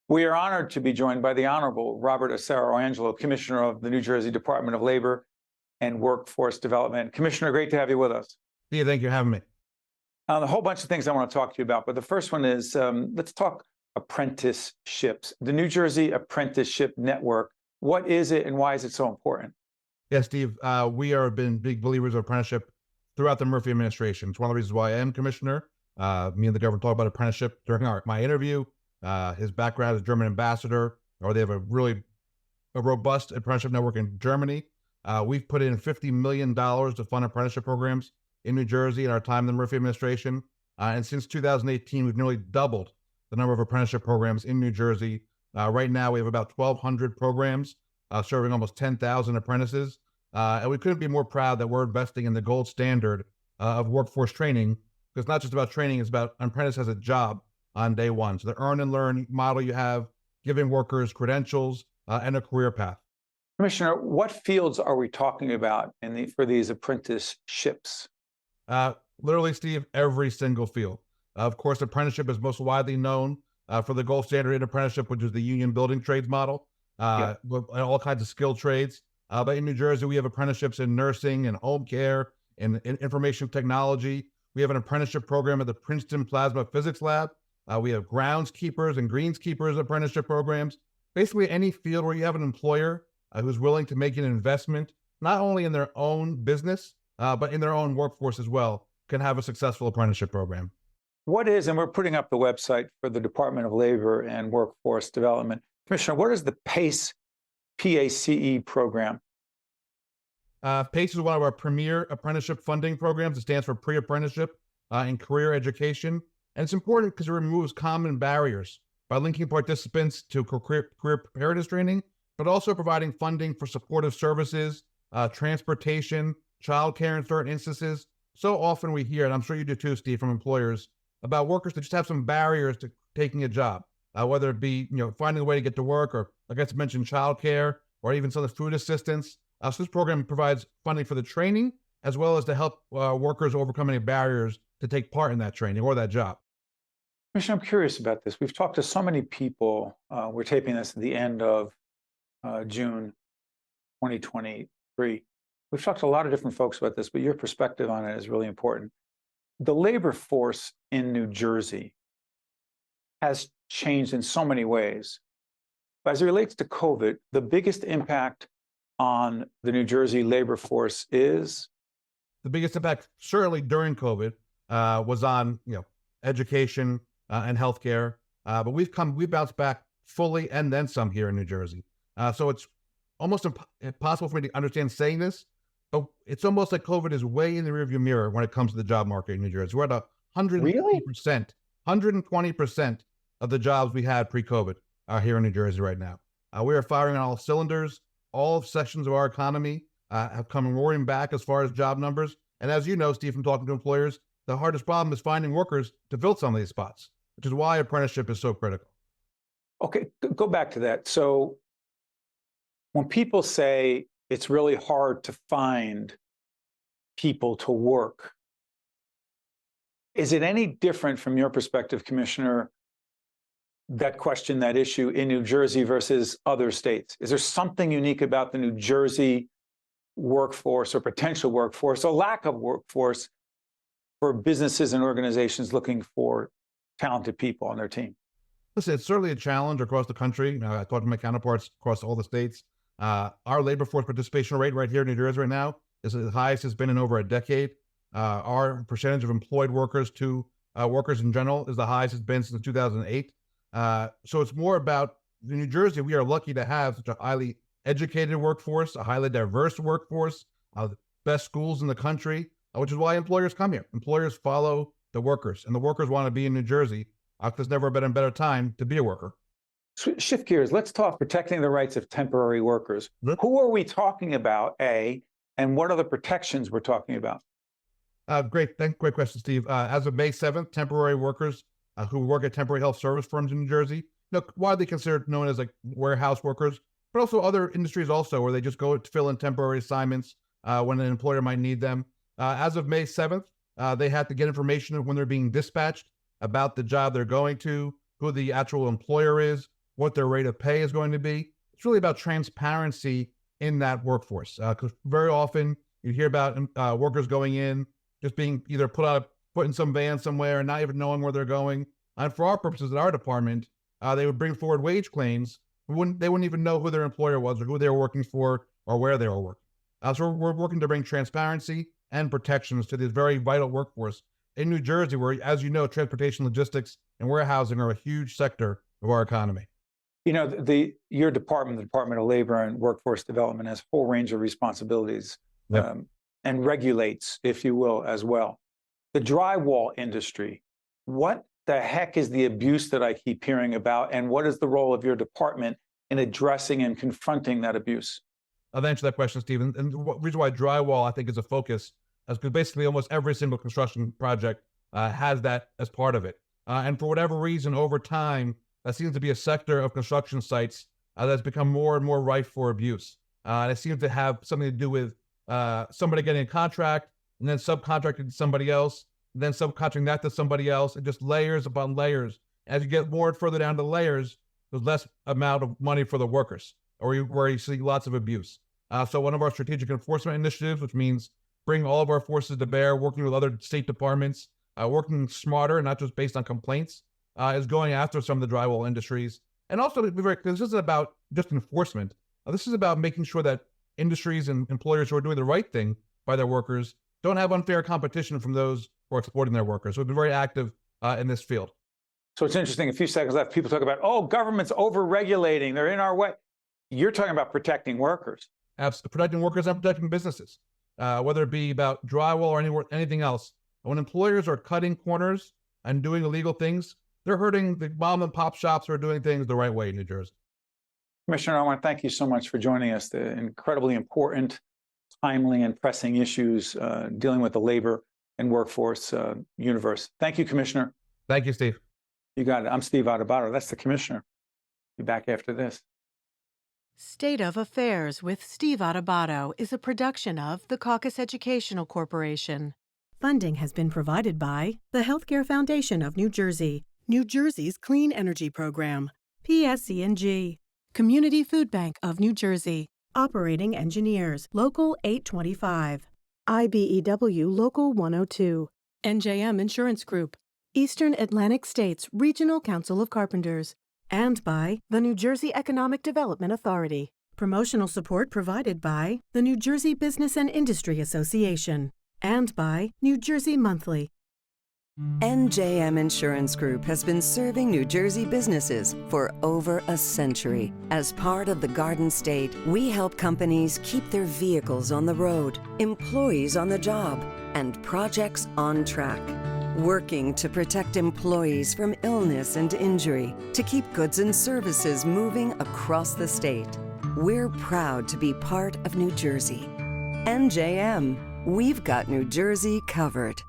We are honored to be joined by the Honorable Robert Asaro-Angelo, Commissioner of the New Jersey Department of Labor and Workforce Development. Commissioner, great to have you with us. Yeah, thank you for having me. A whole bunch of things I want to talk to you about, but the first one is let's talk apprenticeships. The New Jersey Apprenticeship Network. What is it and why is it so important? Yeah, Steve, we have been big believers of apprenticeship throughout the Murphy administration. It's one of the reasons why I am commissioner. Me and the governor talked about apprenticeship during my interview. His background as German ambassador, or they have a robust apprenticeship network in Germany. We've put in $50 million to fund apprenticeship programs in New Jersey in our time in the Murphy administration. And since 2018, we've nearly doubled the number of apprenticeship programs in New Jersey. Right now, we have about 1,200 programs serving almost 10,000 apprentices. And we couldn't be more proud that we're investing in the gold standard of workforce training, because it's not just about training, it's about an apprentice has a job on day one. So the earn and learn model you have, giving workers credentials and a career path. Commissioner, what fields are we talking about for these apprenticeships? Literally, Steve, every single field. Of course, apprenticeship is most widely known for the gold standard in apprenticeship, which is the union building trades model, with all kinds of skilled trades. But in New Jersey, we have apprenticeships in nursing and home care and in information technology. We have an apprenticeship program at the Princeton Plasma Physics Lab. We have groundskeepers and greenskeepers apprenticeship programs. Basically, any field where you have an employer who's willing to make an investment, not only in their own business, but in their own workforce as well, can have a successful apprenticeship program. What is, and we're putting up the website for the Department of Labor and Workforce Development. Commissioner, what is the PACE, P-A-C-E program? PACE is one of our premier apprenticeship funding programs. It stands for pre-apprenticeship and career education. And it's important because it removes common barriers by linking participants to career preparedness training, but also providing funding for supportive services, transportation, childcare in certain instances. So often we hear, and I'm sure you do too, Steve, from employers, about workers that just have some barriers to taking a job, whether it be finding a way to get to work, or like I mentioned, childcare, or even some of the food assistance. So this program provides funding for the training, as well as to help workers overcome any barriers to take part in that training or that job. Commissioner, I'm curious about this. We've talked to so many people. We're taping this at the end of June 2023. We've talked to a lot of different folks about this, but your perspective on it is really important. The labor force in New Jersey has changed in so many ways. But as it relates to COVID, the biggest impact on the New Jersey labor force is? The biggest impact, certainly during COVID, was on education and healthcare. But we've bounced back fully and then some here in New Jersey. So it's almost impossible for me to understand saying this, but it's almost like COVID is way in the rearview mirror when it comes to the job market in New Jersey. We're at 120%, 120% of the jobs we had pre-COVID are here in New Jersey right now. We are firing on all cylinders. All sections of our economy have come roaring back as far as job numbers. And as you know, Steve, from talking to employers, the hardest problem is finding workers to fill some of these spots, which is why apprenticeship is so critical. Okay, go back to that. So when people say it's really hard to find people to work, is it any different from your perspective, Commissioner, that question, that issue in New Jersey versus other states? Is there something unique about the New Jersey workforce or potential workforce, or lack of workforce, for businesses and organizations looking for talented people on their team? Listen, it's certainly a challenge across the country. I talked to my counterparts across all the states. Our labor force participation rate right here in New Jersey right now is the highest it's been in over a decade. Our percentage of employed workers to workers in general is the highest it's been since 2008. So it's more about New Jersey. We are lucky to have such a highly educated workforce, a highly diverse workforce, the best schools in the country, which is why employers come here. Employers follow the workers, and the workers want to be in New Jersey. There's never been a better time to be a worker. Shift gears. Let's talk protecting the rights of temporary workers. Who are we talking about, A, and what are the protections we're talking about? Great question, Steve. As of May 7th, temporary workers who work at temporary health service firms in New Jersey, widely considered known as like warehouse workers, but also other industries also where they just go to fill in temporary assignments when an employer might need them. As of May 7th, they had to get information when they're being dispatched about the job they're going to, who the actual employer is, what their rate of pay is going to be. It's really about transparency in that workforce. Because very often you hear about workers going in, just being either put in some van somewhere and not even knowing where they're going. And for our purposes at our department, they would bring forward wage claims. They wouldn't even know who their employer was or who they were working for or where they were working. So we're working to bring transparency and protections to this very vital workforce in New Jersey, where, as you know, transportation, logistics, and warehousing are a huge sector of our economy. You know, your department, the Department of Labor and Workforce Development, has a whole range of responsibilities. Yep. And regulates, if you will, as well. The drywall industry, what the heck is the abuse that I keep hearing about, and what is the role of your department in addressing and confronting that abuse? I'll answer that question, Stephen. And the reason why drywall, I think, is a focus is because basically almost every single construction project has that as part of it. And for whatever reason, over time, that seems to be a sector of construction sites that's become more and more rife for abuse. And it seems to have something to do with somebody getting a contract and then subcontracting to somebody else, and then subcontracting that to somebody else, and just layers upon layers. As you get more and further down the layers, there's less amount of money for the workers, or where you see lots of abuse. So one of our strategic enforcement initiatives, which means bring all of our forces to bear, working with other state departments, working smarter, not just based on complaints, is going after some of the drywall industries. And also, to be very clear, this isn't about just enforcement. This is about making sure that industries and employers who are doing the right thing by their workers don't have unfair competition from those who are exploiting their workers. So we've been very active in this field. So it's interesting, a few seconds left, people talk about, oh, government's over-regulating, they're in our way. You're talking about protecting workers. Absolutely, protecting workers and protecting businesses, whether it be about drywall or anything else. When employers are cutting corners and doing illegal things, they're hurting the mom and pop shops who are doing things the right way in New Jersey. Commissioner, I want to thank you so much for joining us. The incredibly important, timely, and pressing issues dealing with the labor and workforce universe. Thank you, Commissioner. Thank you, Steve. You got it. I'm Steve Adubato. That's the Commissioner. Be back after this. State of Affairs with Steve Adubato is a production of the Caucus Educational Corporation. Funding has been provided by the Healthcare Foundation of New Jersey, New Jersey's Clean Energy Program, PSC&G, Community Food Bank of New Jersey, Operating Engineers, Local 825, IBEW Local 102, NJM Insurance Group, Eastern Atlantic States Regional Council of Carpenters, and by the New Jersey Economic Development Authority. Promotional support provided by the New Jersey Business and Industry Association, and by New Jersey Monthly. NJM Insurance Group has been serving New Jersey businesses for over a century. As part of the Garden State, we help companies keep their vehicles on the road, employees on the job, and projects on track. Working to protect employees from illness and injury, to keep goods and services moving across the state. We're proud to be part of New Jersey. NJM, we've got New Jersey covered.